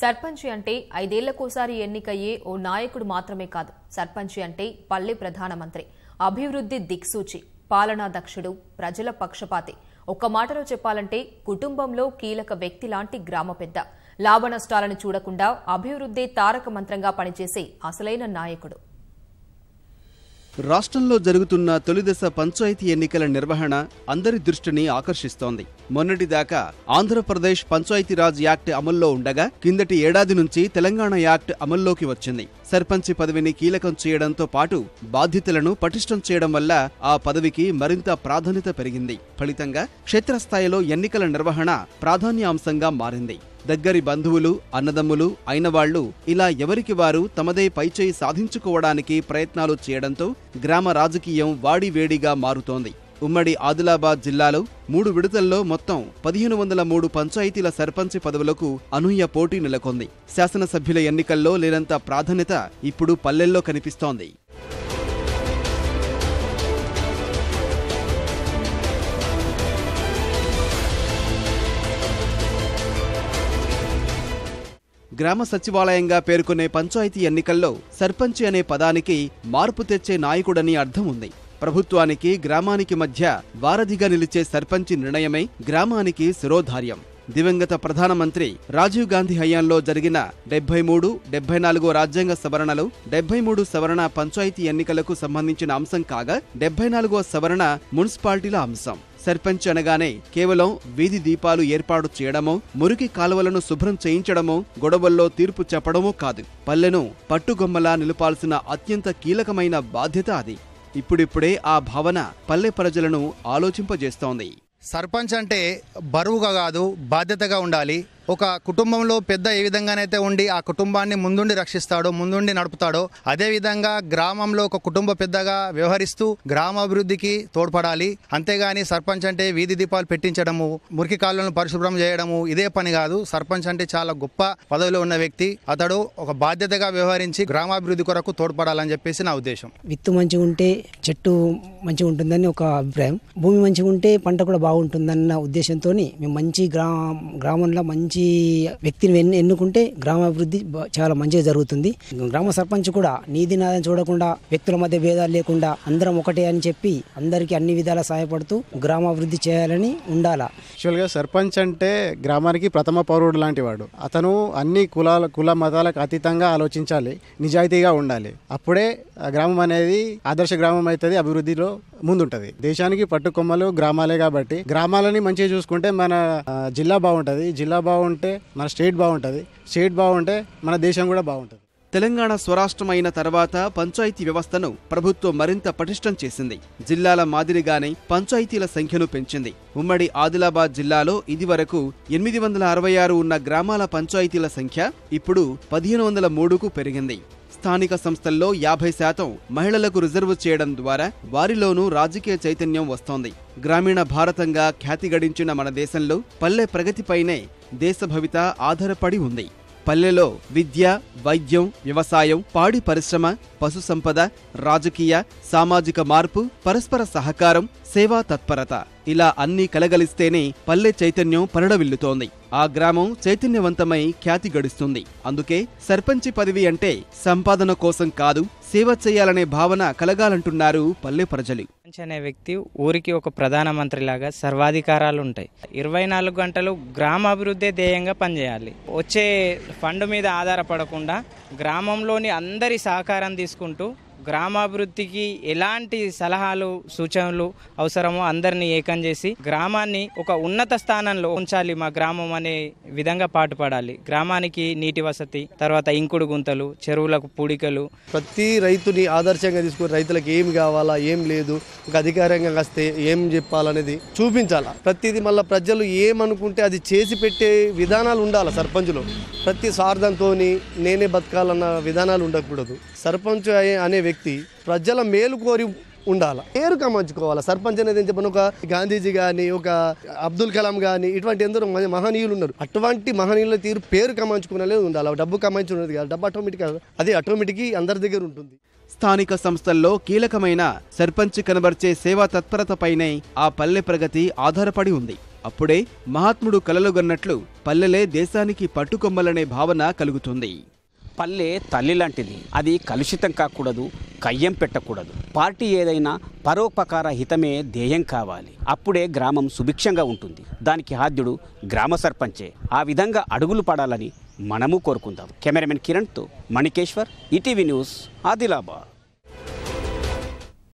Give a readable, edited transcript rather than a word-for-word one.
సర్పంచి అంటే 5 ఏళ్లకోసారి ఎన్నికయ్యే ఓ నాయకుడు మాత్రమే కాదు. సర్పంచి అంటే పల్లె ప్రధానమంత్రి, అభివృద్ధి దిక్సూచి, పాలనా దక్షుడు, ప్రజల పక్షపాతి. ఒక్క మాటలో చెప్పాలంటే కుటుంబంలో కీలక వ్యక్తి లాంటి గ్రామ పెద్ద. లాభ నష్టాలను చూడకుండా అభివృద్ధి తారక మంత్రంగా పనిచేసే అసలైన నాయకుడు. రాష్ట్రంలో జరుగుతున్న తొలిదశ పంచాయతీ ఎన్నికల నిర్వహణ అందరి దృష్టిని ఆకర్షిస్తోంది. మొన్నటిదాకా ఆంధ్రప్రదేశ్ పంచాయతీరాజ్ యాక్ట్ అమల్లో ఉండగా కిందటి ఏడాది నుంచి తెలంగాణ యాక్ట్ అమల్లోకి వచ్చింది. సర్పంచి పదవిని కీలకం చేయడంతో పాటు బాధ్యతలను పటిష్టం చేయడం వల్ల ఆ పదవికి మరింత ప్రాధాన్యత పెరిగింది. ఫలితంగా క్షేత్రస్థాయిలో ఎన్నికల నిర్వహణ ప్రాధాన్యాంశంగా మారింది. దగ్గరి బంధువులు, అన్నదమ్ములు అయినవాళ్లు ఇలా ఎవరికి వారు తమదే పైచేయి సాధించుకోవడానికి ప్రయత్నాలు చేయడంతో గ్రామ రాజకీయం వాడివేడిగా మారుతోంది. ఉమ్మడి ఆదిలాబాద్ జిల్లాలో 3 విడతల్లో మొత్తం 1503 పంచాయతీల సర్పంచి పదవులకు అనూహ్య పోటీ నెలకొంది. శాసనసభ్యుల ఎన్నికల్లో లేనంత ప్రాధాన్యత ఇప్పుడు పల్లెల్లో కనిపిస్తోంది. గ్రామ సచివాలయంగా పేర్కొనే పంచాయతీ ఎన్నికల్లో సర్పంచి అనే పదానికి మార్పు తెచ్చే నాయకుడని అర్థం ఉంది. ప్రభుత్వానికి గ్రామానికి మధ్య వారధిగా నిలిచే సర్పంచి నిర్ణయమే గ్రామానికి శిరోధార్యం. దివంగత ప్రధానమంత్రి రాజీవ్ గాంధీ హయాంలో జరిగిన 73, 74 రాజ్యాంగ సవరణలో 73 సవరణ పంచాయతీ ఎన్నికలకు సంబంధించిన అంశం కాగా 74వ సవరణ మున్సిపాలిటీల అంశం. సర్పంచ్ అనగానే కేవలం వీధి దీపాలు ఏర్పాటు చేయడమో, మురికి కాలువలను శుభ్రం చేయించడమో, గొడవల్లో తీర్పు చెప్పడమో కాదు. పల్లెను పట్టుగొమ్మలా నిలపాల్సిన అత్యంత కీలకమైన బాధ్యత అది. ఇప్పుడిప్పుడే ఆ భావన పల్లె ప్రజలను ఆలోచింపజేస్తోంది. సర్పంచ్ అంటే బరువుగా కాదు, బాధ్యతగా ఉండాలి. ఒక కుటుంబంలో పెద్ద ఏ విధంగానైతే ఉండి ఆ కుటుంబాన్ని ముందుండి రక్షిస్తాడో, ముందుండి నడుపుతాడో, అదేవిధంగా గ్రామంలో ఒక కుటుంబ పెద్దగా వ్యవహరిస్తూ గ్రామాభివృద్ధికి తోడ్పడాలి. అంతేగాని సర్పంచ్ అంటే వీధి దీపాలు పెట్టించడము, మురికి కాలువలను పరిశుభ్రం చేయడము ఇదే పని కాదు. సర్పంచ్ అంటే చాలా గొప్ప పదవిలో ఉన్న వ్యక్తి. అతడు ఒక బాధ్యతగా వ్యవహరించి గ్రామాభివృద్ధి కొరకు తోడ్పడాలని చెప్పేసి నా ఉద్దేశం. విత్తు మంచిగా ఉంటే చెట్టు మంచిగా ఉంటుందని ఒక అభిప్రాయం. భూమి మంచిగా ఉంటే పంట కూడా బాగుంటుందన్న ఉద్దేశంతో మేము మంచి గ్రామంలో మంచి వ్యక్తిని ఎన్నుకుంటే గ్రామాభివృద్ధి చాలా మంచిగా జరుగుతుంది. గ్రామ సర్పంచ్ కూడా నీతి నాదం చూడకుండా, వ్యక్తుల మధ్య భేదాలు లేకుండా అందరం ఒకటే అని చెప్పి అందరికీ అన్ని విధాలా సహాయపడుతూ గ్రామాభివృద్ధి చేయాలని ఉండాలా. యాక్చువల్గా సర్పంచ్ అంటే గ్రామానికి ప్రథమ పౌరుడు లాంటి వాడు. అతను అన్ని కుల మతాలకు అతీతంగా ఆలోచించాలి, నిజాయితీగా ఉండాలి. అప్పుడే గ్రామం అనేది ఆదర్శ గ్రామం అవుతుంది, అభివృద్ధిలో ముందుంటది. దేశానికి పట్టుకొమ్మలు గ్రామాలే కాబట్టి గ్రామాలని మంచిగా చూసుకుంటే మన జిల్లా బాగుంటుంది, జిల్లా బాగుంటే మన స్టేట్ బాగుంటుంది, స్టేట్ బాగుంటే మన దేశం కూడా బాగుంటుంది. తెలంగాణ స్వరాష్ట్రం అయిన తర్వాత పంచాయతీ వ్యవస్థను ప్రభుత్వం మరింత పటిష్టం చేసింది. జిల్లాల మాదిరిగానే పంచాయతీల సంఖ్యను పెంచింది. ఉమ్మడి ఆదిలాబాద్ జిల్లాలో ఇదివరకు 866 ఉన్న గ్రామాల పంచాయతీల సంఖ్య ఇప్పుడు 1503కు పెరిగింది. స్థానిక సంస్థల్లో 50% మహిళలకు రిజర్వు చేయడం ద్వారా వారిలోనూ రాజకీయ చైతన్యం వస్తోంది. గ్రామీణ భారతంగా ఖ్యాతి గడించిన మన దేశంలో పల్లె ప్రగతిపైనే దేశ భవిత ఆధారపడి ఉంది. పల్లెలో విద్య, వైద్యం, వ్యవసాయం, పాడి పరిశ్రమ, పశు సంపద, రాజకీయ, సామాజిక మార్పు, పరస్పర సహకారం, సేవా తత్పరత ఇలా అన్నీ కలగలిస్తేనే పల్లె చైతన్యం పరిడవిల్లుతోంది. ఆ గ్రామం చైతన్యవంతమై ఖ్యాతి గడిస్తుంది. అందుకే సర్పంచి పదవి అంటే సంపాదన కోసం కాదు, సేవ చేయాలనే భావన కలగాలంటున్నారు పల్లె ప్రజలు. అనే వ్యక్తి ఊరికి ఒక ప్రధానమంత్రిలాగా సర్వాధికారాలు ఉంటాయి. 24 గంటలు గ్రామాభివృద్ధి ధ్యేయంగా పనిచేయాలి. వచ్చే ఫండ్ మీద ఆధారపడకుండా గ్రామంలోని అందరి సహకారం తీసుకుంటూ గ్రామాభివృద్ధికి ఎలాంటి సలహాలు, సూచనలు అవసరమో అందరినీ ఏకం చేసి గ్రామాన్ని ఒక ఉన్నత స్థానంలో ఉంచాలి. మా గ్రామం అనే విధంగా పాటుపడాలి. గ్రామానికి నీటి వసతి, తర్వాత ఇంకుడు గుంతలు, చెరువులకు పూడికలు. ప్రతి రైతుని ఆదర్శంగా తీసుకుని రైతులకు ఏం కావాలా, ఏం లేదు, ఒక అధికారంగా వస్తే ఏం చెప్పాలనేది చూపించాలా. ప్రతిదీ మళ్ళీ ప్రజలు ఏమనుకుంటే అది చేసి పెట్టే విధానాలు ఉండాలి. సర్పంచ్లో ప్రతి స్వార్థంతో నేనే బతకాలన్న విధానాలు ఉండకూడదు. సర్పంచ్ అనే వ్యక్తి ప్రజల మేలు కోరి ఉండాలి, పేరు కమ్మంచుకోవాలి. సర్పంచ్ అనేది ఏం చెప్పను, ఒక గాంధీజీ కానీ, ఒక అబ్దుల్ కలాం కానీ, ఇటువంటి ఎందరో మహనీయులు ఉన్నారు. అటువంటి మహనీయుల తీరు పేరు కమ్మంచుకునేది ఉండాలి. డబ్బు కమ్మించుకునేది కాదు. డబ్బు ఆటోమేటిక్ అందరి దగ్గర ఉంటుంది. స్థానిక సంస్థల్లో కీలకమైన సర్పంచ్ కనబర్చే సేవా తత్పరతపైనే ఆ పల్లె ప్రగతి ఆధారపడి ఉంది. అప్పుడే మహాత్ముడు కలలుగన్నట్లు పల్లెలే దేశానికి పట్టుకొమ్మలనే భావన కలుగుతుంది. పల్లె తల్లి లాంటిది. అది కలుషితం కాకూడదు, కయ్యం పెట్టకూడదు. పార్టీ ఏదైనా పరోపకార హితమే ధ్యేయం కావాలి. అప్పుడే గ్రామం సుభిక్షంగా ఉంటుంది. దానికి ఆద్యుడు గ్రామ సర్పంచే. ఆ విధంగా అడుగులు పడాలని మనము కోరుకుందాం. కెమెరామెన్ కిరణ్తో మణికేశ్వర్, ఈటీవీ న్యూస్, ఆదిలాబాద్.